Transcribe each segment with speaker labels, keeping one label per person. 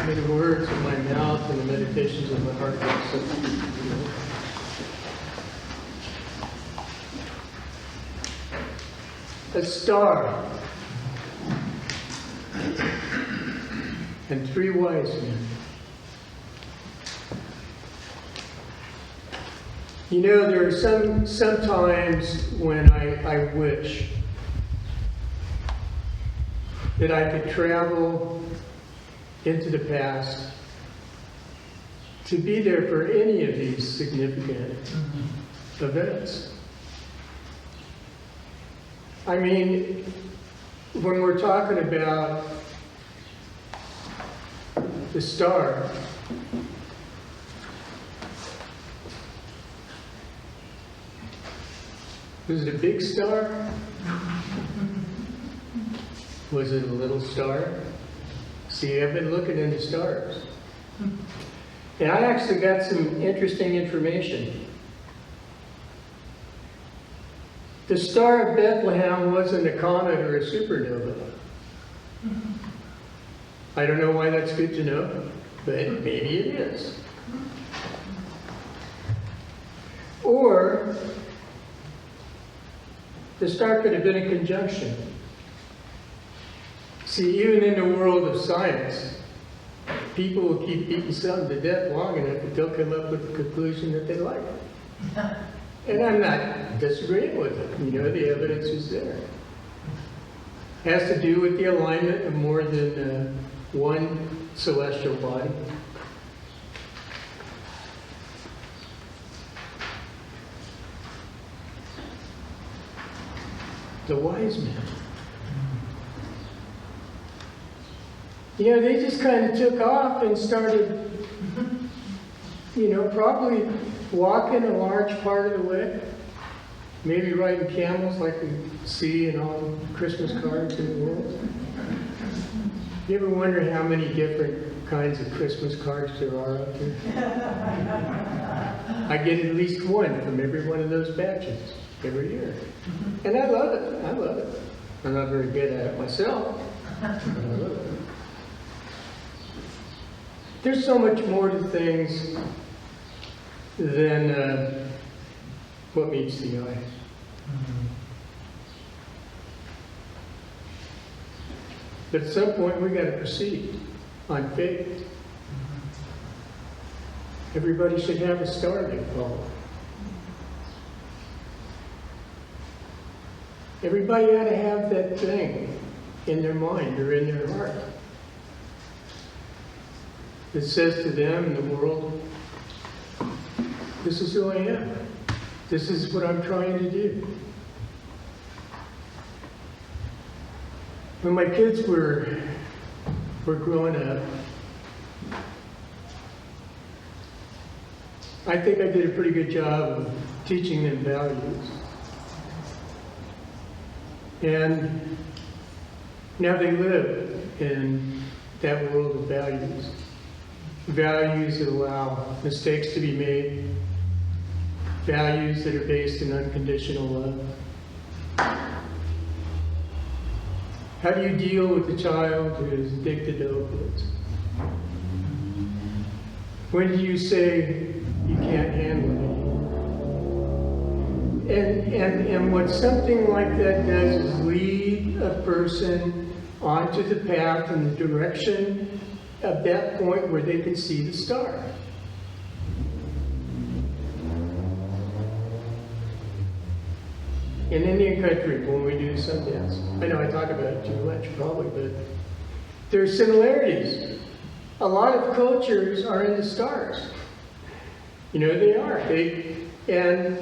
Speaker 1: May the words of my mouth and the meditations of my heart be acceptable to you. A star and three wise men. You know, there are sometimes when I wish that I could travel into the past to be there for any of these significant events. I mean, when we're talking about the star, was it a big star? Was it a little star? See, I've been looking into stars. And I actually got some interesting information. The Star of Bethlehem wasn't a comet or a supernova. I don't know why that's good to know, but maybe it is. Or the star could have been a conjunction. See, even in the world of science, people will keep beating something to death long enough that they'll come up with the conclusion that they like. And I'm not disagreeing with it. You know, the evidence is there. It has to do with the alignment of more than one celestial body. The wise men. You know, they just kind of took off and started, you know, probably walking a large part of the way. Maybe riding camels like we see in all the Christmas cards in the world. You ever wonder how many different kinds of Christmas cards there are out there? I get at least one from every one of those batches every year. And I love it. I love it. I'm not very good at it myself, but I love it. There's so much more to things than what meets the eye. But at some point, we got to proceed on faith. Everybody should have a star they follow. Everybody ought to have that thing in their mind or in their heart that says to them in the world, this is who I am. This is what I'm trying to do. When my kids were growing up, I think I did a pretty good job of teaching them values. And now they live in that world of values. Values that allow mistakes to be made. Values that are based in unconditional love. How do you deal with a child who is addicted to opiates? When do you say you can't handle it? And what something like that does is lead a person onto the path in the direction of that point where they can see the star. In Indian country, when we do sun dance, I know I talk about it too much probably, but there's similarities. A lot of cultures are in the stars. You know, they are. And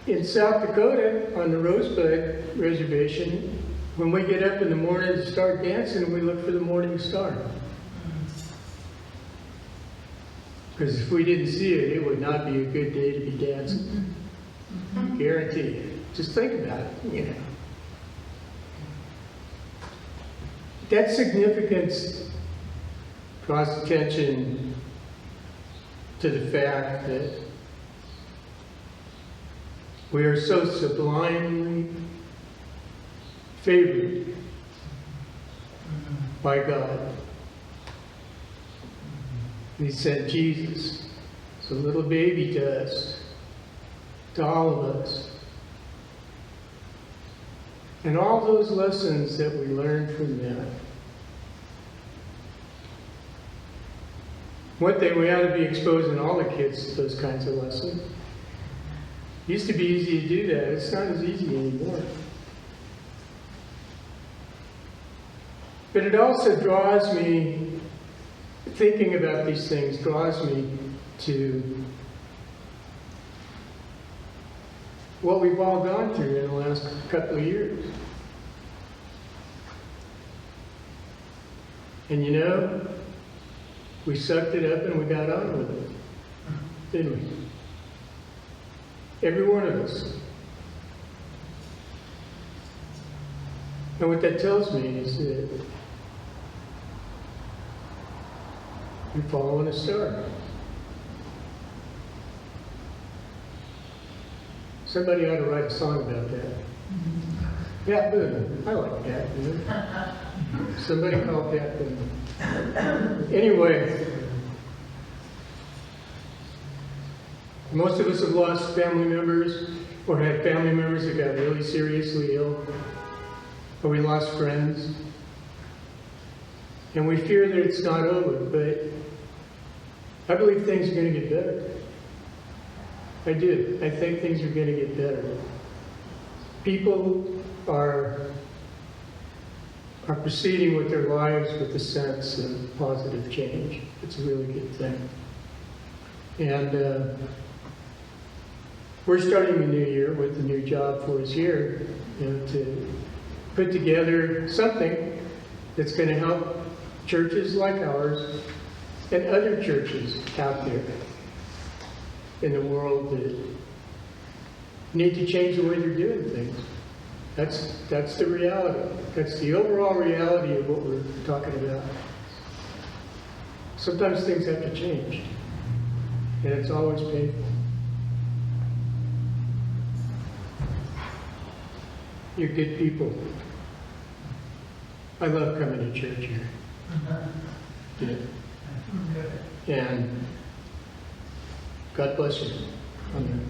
Speaker 1: in South Dakota, on the Rosebud Reservation, when we get up in the morning to start dancing, we look for the morning star. Because if we didn't see it, it would not be a good day to be dancing. Guarantee it. Just think about it, you know. That significance draws attention to the fact that we are so sublimely favored by God He sent Jesus, so little baby to us, to all of us. And all those lessons that we learned from that. One thing, we ought to be exposing all the kids to those kinds of lessons. It used to be easy to do that. It's not as easy anymore. But it also draws me, thinking about these things draws me to what we've all gone through in the last couple of years. And you know, we sucked it up and we got on with it, didn't we? Every one of us. And what that tells me is that you're following a star. Somebody ought to write a song about that. Pat Boone. I like Pat Boone. Somebody call Pat Boone. Anyway, most of us have lost family members, or had family members that got really seriously ill, or we lost friends. And we fear that it's not over, but I believe things are going to get better. I do. I think things are going to get better. People are proceeding with their lives with a sense of positive change. It's a really good thing. And we're starting the new year with a new job for us here, to put together something that's going to help churches like ours and other churches out there in the world that need to change the way they're doing things. That's the reality. That's the overall reality of what we're talking about. Sometimes things have to change, and it's always painful. You're good people. I love coming to church here. Yeah. And God bless you. Amen.